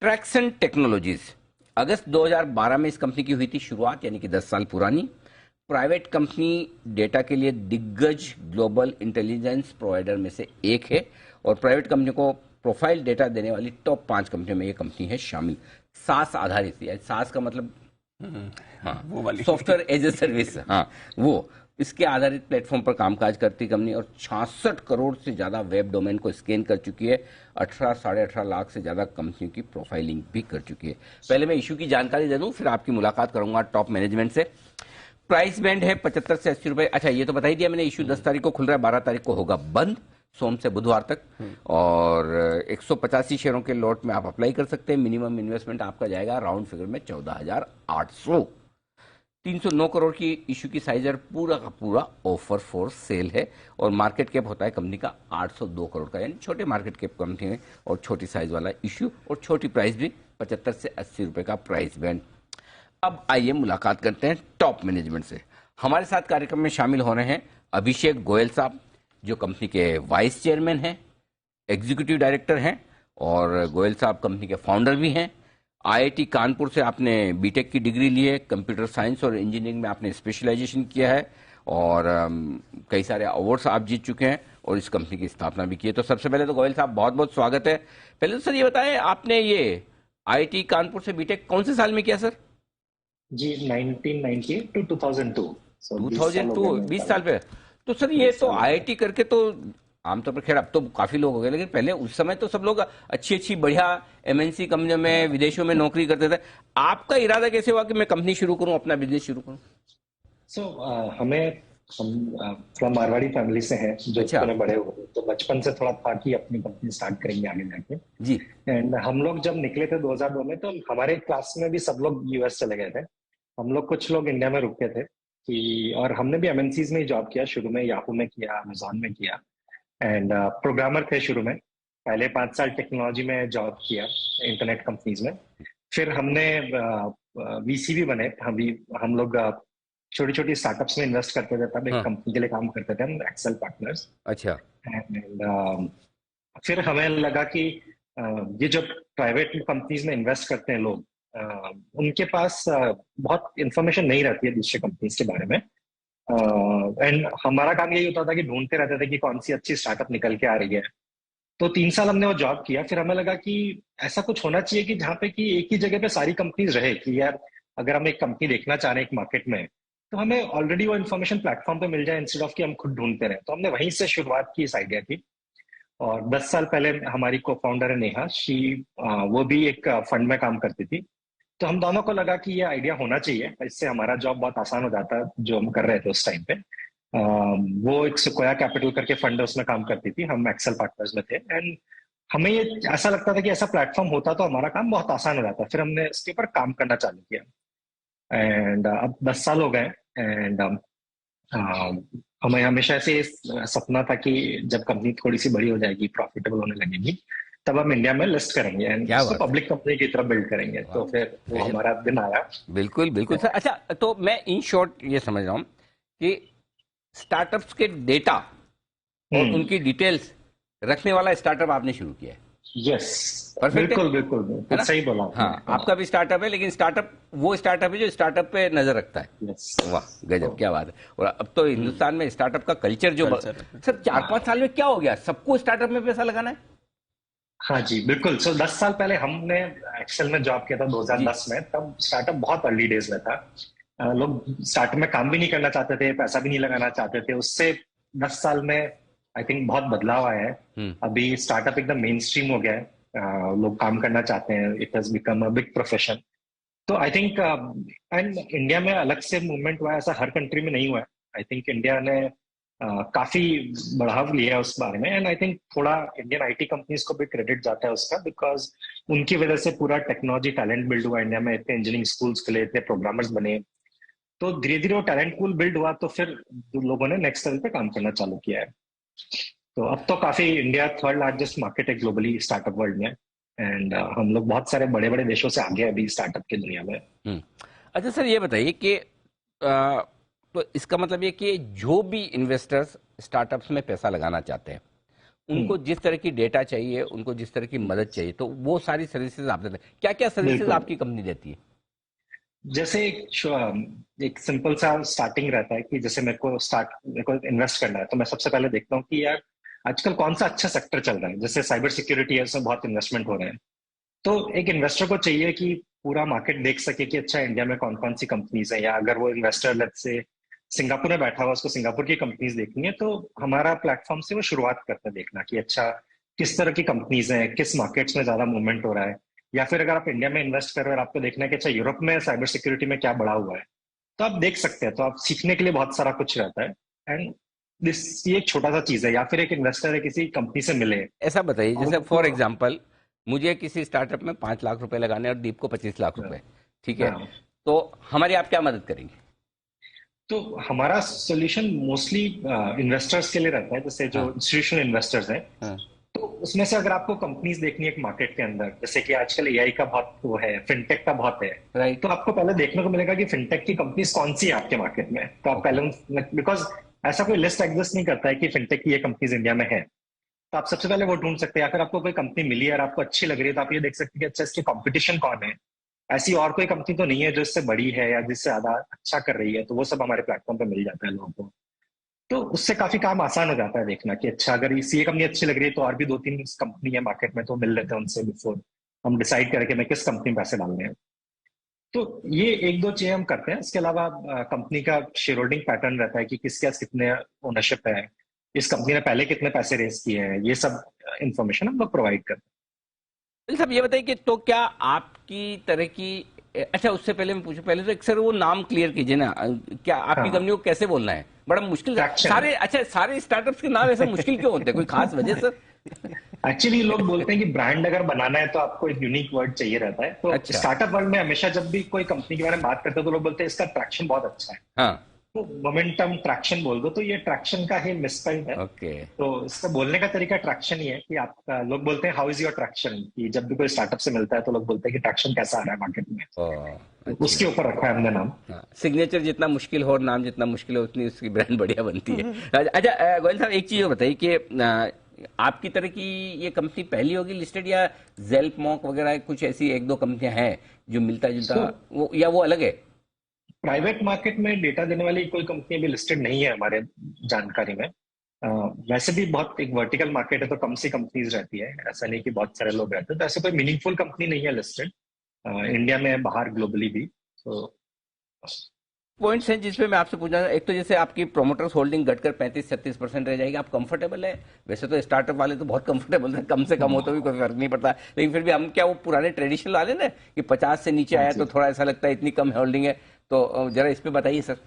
Turkson technologies, अगस्त 2012 में इस company की हुई थी शुरुआत, यानी कि 10 साल पुरानी। प्राइवेट कंपनी, डेटा के लिए दिग्गज ग्लोबल इंटेलिजेंस प्रोवाइडर में से एक है और प्राइवेट कंपनी को प्रोफाइल डेटा देने वाली टॉप 5 कंपनियों में ये कंपनी है शामिल। सास आधारित, यानी सास का मतलब हाँ वो वाली सॉफ्टवेयर एज ए सर्विस, हाँ वो इसके आधारित प्लेटफॉर्म पर कामकाज करती कंपनी और 66 करोड़ से ज्यादा वेब डोमेन को स्कैन कर चुकी है। 18-18.5 लाख से ज्यादा कंपनियों की प्रोफाइलिंग भी कर चुकी है। पहले मैं इशू की जानकारी दे दूं, फिर आपकी मुलाकात करूंगा टॉप मैनेजमेंट से। प्राइस बैंड है 75 से 80 रुपए। अच्छा, ये तो बता ही दिया मैंने, इशू 10 तारीख को खुल रहा है, 12 तारीख को होगा बंद, सोम से बुधवार तक। और 185 शेयरों के लॉट में आप अप्लाई कर सकते हैं। मिनिमम इन्वेस्टमेंट आपका जाएगा राउंड फिगर में 14,800। 309 करोड़ की इशू की साइज और पूरा का पूरा ऑफर फॉर सेल है और मार्केट कैप होता है कंपनी का 802 करोड़ का, यानी छोटे मार्केट कैप कंपनी है और छोटी साइज वाला इशू और छोटी प्राइस भी 75 से 80 रुपए का प्राइस बैंड। अब आइए मुलाकात करते हैं टॉप मैनेजमेंट से। हमारे साथ कार्यक्रम में शामिल हो रहे हैं अभिषेक गोयल साहब, जो कंपनी के वाइस चेयरमैन हैं, एग्जीक्यूटिव डायरेक्टर हैं और गोयल साहब कंपनी के फाउंडर भी हैं। आईआईटी कानपुर से आपने बीटेक की डिग्री ली है, कंप्यूटर साइंस और इंजीनियरिंग में आपने स्पेशलाइजेशन किया है और कई सारे अवार्ड्स आप जीत चुके हैं और इस कंपनी की स्थापना भी की है। तो सबसे पहले तो गोयल साहब बहुत बहुत स्वागत है। पहले तो सर ये बताएं, आपने ये आईआईटी कानपुर से बीटेक कौन से साल में किया सर? Ji 1998 to 2002। 2002, 20 साल पे। तो सर ये तो आईआईटी करके तो आमतौर पर, खैर अब तो काफी लोग हो गए, लेकिन पहले उस समय तो सब लोग अच्छी अच्छी बढ़िया एमएनसी कंपनियों में, विदेशों में नौकरी करते थे। आपका इरादा कैसे हुआ कि मैं कंपनी शुरू करूं, अपना बिजनेस शुरू करूं? हम फ्रॉम मारवाड़ी फैमिली से हैं, जो में बड़े हुए, तो बचपन से थोड़ा था कि अपनी कंपनी स्टार्ट करेंगे आगे जाके जी। एंड हम लोग जब निकले थे 2002 में, तो हमारे क्लास में भी सब लोग यूएस चले गए थे। हम लोग कुछ लोग इंडिया में रुके थे कि, और हमने भी एमएनसीज में ही जॉब किया। शुरू में याहू में किया, अमेजोन में किया एंड प्रोग्रामर थे शुरू में। पहले 5 साल टेक्नोलॉजी में जॉब किया इंटरनेट कंपनीज में। फिर हमने वीसी भी बने। हम लोग छोटी छोटी स्टार्टअप्स में इन्वेस्ट करते थे। तब एक कंपनी के लिए काम करते थे हम, एक्सेल पार्टनर्स। अच्छा। एंड फिर हमें लगा कि ये जो प्राइवेट कंपनीज में इन्वेस्ट करते हैं लोग, उनके पास बहुत इंफॉर्मेशन नहीं रहती है दूसरे कंपनीज के बारे में। एंड हमारा काम यही होता था कि ढूंढते रहते थे कि कौन सी अच्छी स्टार्टअप निकल के आ रही है। तो 3 साल हमने वो जॉब किया। फिर हमें लगा कि ऐसा कुछ होना चाहिए कि जहाँ पे कि एक ही जगह पे सारी कंपनीज रहे, कि यार अगर हम एक कंपनी देखना चाह रहे हैं एक मार्केट में, तो हमें ऑलरेडी वो इन्फॉर्मेशन प्लेटफॉर्म पे मिल जाए, इंस्टेड ऑफ कि हम खुद ढूंढते रहे। तो हमने वहीं से शुरुआत की इस आइडिया की। और 10 साल पहले हमारी को फाउंडर है नेहा, वो भी एक फंड में काम करती थी। तो हम दोनों को लगा कि ये आइडिया होना चाहिए, इससे हमारा जॉब बहुत आसान हो जाता है जो हम कर रहे थे उस टाइम पे। वो एक सिक्वोया कैपिटल करके फंड है, उसमें काम करती थी, हम एक्सेल पार्टनर्स में थे। एंड हमें ये ऐसा लगता था कि ऐसा प्लेटफॉर्म होता तो हमारा काम बहुत आसान हो जाता। फिर हमने इसके ऊपर काम करना चालू किया एंड अब 10 साल हो गए। एंड हमें हमेशा से सपना था कि जब कंपनी थोड़ी सी बड़ी हो जाएगी, प्रॉफिटेबल होने लगेगी, तब हम इंडिया में लिस्ट करेंगे एंड इसको पब्लिक कंपनी की तरफ बिल्ड करेंगे। तो फिर वो हमारा दिन आया। बिल्कुल बिल्कुल सर। अच्छा, तो मैं इन शॉर्ट ये समझ रहा हूँ कि स्टार्टअप्स के डेटा और उनकी डिटेल्स रखने वाला स्टार्टअप आपने शुरू किया है। यस, बिल्कुल बिल्कुल बिल्कुल सही बोला। हाँ, आपका भी स्टार्टअप है, लेकिन स्टार्टअप वो स्टार्टअप है जो स्टार्टअप पे नजर रखता है। वाह गजब, क्या बात है। और अब तो हिंदुस्तान में स्टार्टअप का कल्चर जो सर 4-5 साल में क्या हो गया, सबको स्टार्टअप में पैसा लगाना है। हाँ जी बिल्कुल। 10 साल पहले हमने एक्सेल में जॉब किया था 2010 में। तब स्टार्टअप बहुत अर्ली डेज में था। लोग स्टार्टअप में काम भी नहीं करना चाहते थे, पैसा भी नहीं लगाना चाहते थे। उससे 10 साल में आई थिंक बहुत बदलाव आया है। अभी स्टार्टअप एकदम मेन स्ट्रीम हो गया है। लोग काम करना चाहते हैं, it has become a big profession. तो आई थिंक एंड इंडिया में अलग से मूवमेंट हुआ है, ऐसा हर कंट्री में नहीं हुआ है। आई थिंक इंडिया ने काफी बढ़ाव लिया है उस बारे में। एंड आई थिंक थोड़ा इंडियन आईटी कंपनीज को भी क्रेडिट जाता है उसका, बिकॉज उनकी वजह से पूरा टेक्नोलॉजी टैलेंट बिल्ड हुआ इंडिया में। इतने इंजीनियरिंग स्कूल्स खुले, इतने प्रोग्रामर्स बने, तो धीरे धीरे वो टैलेंट पूल बिल्ड हुआ। तो फिर लोगों ने नेक्स्ट लेवल पे काम करना चालू किया है। तो अब तो काफी, इंडिया 3rd लार्जेस्ट मार्केट है ग्लोबली स्टार्टअप वर्ल्ड में। एंड हम लोग बहुत सारे बड़े बड़े देशों से आगे अभी स्टार्टअप की दुनिया में। अच्छा सर, ये बताइए कि तो इसका मतलब ये कि जो भी इन्वेस्टर्स स्टार्टअप्स में पैसा लगाना चाहते हैं उनको जिस तरह की डेटा चाहिए, उनको जिस तरह की मदद चाहिए, तो वो सारी सर्विसेज आप देते हैं। क्या क्या सर्विसेज बिल्कुल। आपकी कंपनी देती है? जैसे एक सिंपल सा स्टार्टिंग रहता है कि जैसे मेरे को इन्वेस्ट करना है, तो मैं सबसे पहले देखता हूँ कि यार आजकल कौन सा अच्छा सेक्टर चल रहा है। जैसे साइबर सिक्योरिटी है, उसमें बहुत इन्वेस्टमेंट हो रहे हैं। तो एक इन्वेस्टर को चाहिए कि पूरा मार्केट देख सके कि अच्छा इंडिया में कौन कौन सी कंपनीज है, या अगर वो इन्वेस्टर लेट्स से सिंगापुर में बैठा हुआ, उसको सिंगापुर की कंपनीज देखनी है, तो हमारा प्लेटफॉर्म से वो शुरुआत करता है देखना कि अच्छा किस तरह की कंपनीज हैं, किस मार्केट्स में ज्यादा मूवमेंट हो रहा है। या फिर अगर आप इंडिया में इन्वेस्ट कर रहे हो और आपको देखना है कि अच्छा यूरोप में साइबर सिक्योरिटी में क्या बढ़ा हुआ है, तो आप देख सकते हैं। तो आप सीखने के लिए बहुत सारा कुछ रहता है। एंड दिस ये एक छोटा सा चीज है। या फिर एक इन्वेस्टर है किसी कंपनी से मिले ऐसा बताइए, और जैसे उसको फॉर एग्जांपल मुझे किसी स्टार्टअप में 5 लाख रुपए लगाने और दीप को 25 लाख रुपए, ठीक है, हाँ, तो हमारी आप क्या मदद करेंगे? तो हमारा सोल्यूशन मोस्टली इन्वेस्टर्स के लिए रहता है, जैसे जो हाँ। इंस्टीट्यूशनल इन्वेस्टर्स हैं। हाँ। तो उसमें से अगर आपको कंपनीज देखनी है एक मार्केट के अंदर, जैसे कि आजकल एआई का बहुत वो है, फिनटेक का बहुत है, तो राइट। आपको पहले देखने को मिलेगा कि फिनटेक की कंपनीज कौन सी है आपके मार्केट में। तो आप ओके। पहले, बिकॉज ऐसा कोई लिस्ट एग्जिस्ट नहीं करता है कि फिनटेक की ये कंपनीज इंडिया में है, तो आप सबसे पहले वो ढूंढ सकते हैं। या फिर आपको कोई कंपनी मिली है और आपको अच्छी लग रही है, तो आप ये देख सकते हैं कि अच्छा इसके कंपटीशन कौन है, ऐसी और कोई कंपनी तो नहीं है जो इससे बड़ी है या जिससे ज्यादा अच्छा कर रही है। तो वो सब हमारे प्लेटफॉर्म पे मिल जाता है लोगों को। तो उससे काफी काम आसान हो जाता है देखना कि अच्छा अगर इसी ये कंपनी अच्छी लग रही है, तो और भी दो तीन कंपनी है मार्केट में, तो मिल लेते हैं उनसे बिफोर हम डिसाइड करें कि मैं किस कंपनी में पैसे डालने हैं। तो ये एक दो चीजें हम करते हैं। इसके अलावा कंपनी का शेयर होल्डिंग पैटर्न रहता है कि किसके पास कितने ओनरशिप है, इस कंपनी ने पहले कितने पैसे रेस किए हैं, ये सब इंफॉर्मेशन हम लोग प्रोवाइड करते साहब ये बताइए कि तो क्या आपकी तरह की, अच्छा उससे पहले मैं पूछूं, पहले तो एक सर वो नाम क्लियर कीजिए ना, क्या हैं। आपकी हाँ, कंपनी को कैसे बोलना है? बड़ा मुश्किल है ट्रैक्शन। सारे, अच्छा सारे स्टार्टअप्स के नाम ऐसे मुश्किल क्यों होते हैं, कोई खास वजह सर? एक्चुअली लोग बोलते हैं कि ब्रांड अगर बनाना है तो आपको एक यूनिक वर्ड चाहिए रहता है। तो अच्छा। स्टार्टअप वर्ल्ड में हमेशा जब भी कोई कंपनी के बारे में बात करते हैं तो लोग बोलते हैं इसका ट्रैक्शन बहुत अच्छा है। हाँ। तो मोमेंटम ट्रैक्शन बोल दो, तो ये ट्रैक्शन का ही मिसस्पेल्ड है। ओके। तो इसका बोलने का तरीका ट्रैक्शन ही है कि आपका, लोग बोलते हैं हाउ इज योर ट्रैक्शन, कि जब भी कोई स्टार्टअप से मिलता है तो लोग बोलते हैं कि ट्रैक्शन कैसा आ रहा है मार्केट में। ओ। तो अच्छी उसके बात। ऊपर रखा है हमने नाम। हाँ, सिग्नेचर जितना मुश्किल हो और नाम जितना मुश्किल हो उतनी उसकी ब्रांड बढ़िया बनती है। अच्छा गोयल साहब एक चीज और बताइए कि आपकी तरह की ये कंपनी पहली होगी लिस्टेड, या जेल्प मॉक वगैरह कुछ ऐसी एक दो कंपनियां हैं जो मिलता जुलता, सो वो या वो अलग है? प्राइवेट मार्केट में डेटा देने वाली कोई कंपनी अभी लिस्टेड नहीं है हमारे जानकारी में। वैसे भी बहुत एक वर्टिकल मार्केट है, तो कम सी कंपनीज रहती है, ऐसा नहीं कि बहुत सारे लोग रहते हैं। तो ऐसे कोई मीनिंगफुल कंपनी नहीं है लिस्टेड इंडिया में, बाहर ग्लोबली भी। तो पॉइंट्स हैं जिसपे मैं आपसे पूछना, एक तो जैसे आपकी प्रोमोटर्स होल्डिंग घटकर 35-36% रह जाएगी, आप कंफर्टेबल है? वैसे तो स्टार्टअप वाले तो बहुत कंफर्टेबल है, कम से कम हो तो भी कोई फर्क नहीं पड़ता, लेकिन फिर भी हम क्या वो पुराने ट्रेडिशनल वाले ना कि 50 से नीचे हाँ आया तो जी। थोड़ा ऐसा लगता है इतनी कम होल्डिंग है, तो जरा इस पे बताइए सर।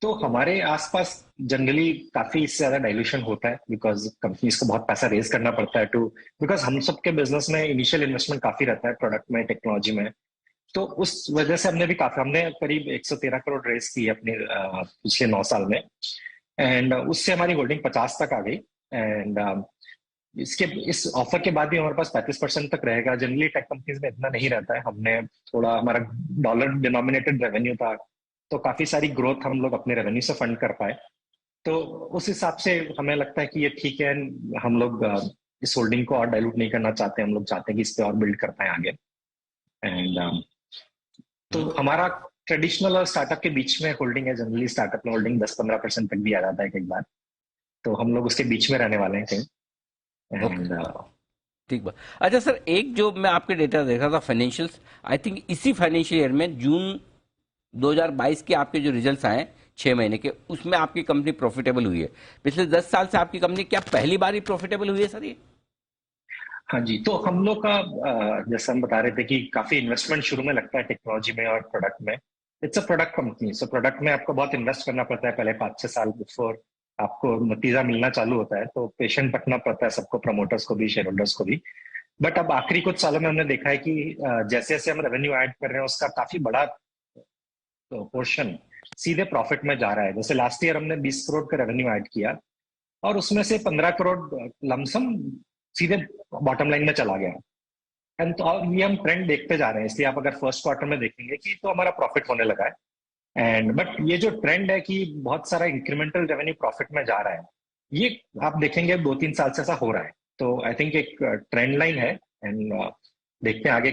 तो हमारे आसपास जनरली काफी इससे ज्यादा डाइल्यूशन होता है, बिकॉज कंपनीज को बहुत पैसा रेज करना पड़ता है टू, बिकॉज हम सबके बिजनेस में इनिशियल इन्वेस्टमेंट काफी रहता है प्रोडक्ट में, टेक्नोलॉजी में। तो उस वजह से हमने करीब 113 करोड़ रेस की है अपने पिछले 9 साल में। एंड उससे हमारी होल्डिंग 50 तक आ गई। एंड इसके इस ऑफर के बाद भी हमारे पास 35% तक रहेगा। जनरली टेक कंपनीज में इतना नहीं रहता है। हमने थोड़ा, हमारा डॉलर डिनोमिनेटेड रेवेन्यू था, तो काफी सारी ग्रोथ हम लोग अपने रेवेन्यू से फंड कर पाए। तो उस हिसाब से हमें लगता है कि ये ठीक है। हम लोग इस होल्डिंग को और डाइल्यूट नहीं करना चाहते। हम लोग चाहते हैं कि इस पे और बिल्ड कर पाए आगे। एंड तो हमारा ट्रेडिशनल और स्टार्टअप के बीच में होल्डिंग है। जनरली स्टार्टअप में होल्डिंग 10-15% तक भी आ जाता है कई बार। तो हम लोग उसके बीच में रहने वाले हैं कहीं। ओके। एंड ठीक बात। अच्छा सर, एक जो मैं आपके डेटा देख रहा था फाइनेंशियल्स, आई थिंक इसी फाइनेंशियल ईयर में जून 2022 के आपके जो रिजल्ट्स आए 6 महीने के, उसमें आपकी कंपनी प्रॉफिटेबल हुई है। पिछले 10 साल से आपकी कंपनी क्या पहली बार ही प्रॉफिटेबल हुई है सर ये? हाँ जी, तो हम लोग का जैसे हम बता रहे थे कि काफी इन्वेस्टमेंट शुरू में लगता है टेक्नोलॉजी में और प्रोडक्ट में। It's a product company, so product में आपको बहुत इन्वेस्ट करना पड़ता है पहले 5-6 साल बिफोर आपको नतीजा मिलना चालू होता है। तो पेशेंट रखना पड़ता है सबको, प्रमोटर्स को भी, शेयर होल्डर्स को भी। बट अब आखिरी कुछ सालों में हमने देखा है कि जैसे जैसे हम रेवेन्यू ऐड कर रहे हैं, उसका काफी बड़ा पोर्शन सीधे प्रॉफिट में जा रहा है। जैसे लास्ट ईयर हमने 20 करोड़ का रेवेन्यू ऐड किया और उसमें से 15 करोड़ लमसम सीधे बॉटम लाइन में चला गया। एंड तो ये हम ट्रेंड देखते जा रहे हैं। इसलिए आप अगर फर्स्ट क्वार्टर में देखेंगे कि तो हमारा प्रॉफिट होने लगा है। एंड बट ये जो ट्रेंड है कि बहुत सारा इंक्रीमेंटल रेवेन्यू प्रॉफिट में जा रहा है, ये आप देखेंगे 2-3 साल से ऐसा हो रहा है, तो आई थिंक एक ट्रेंड लाइन है, एंड देखते हैं आगे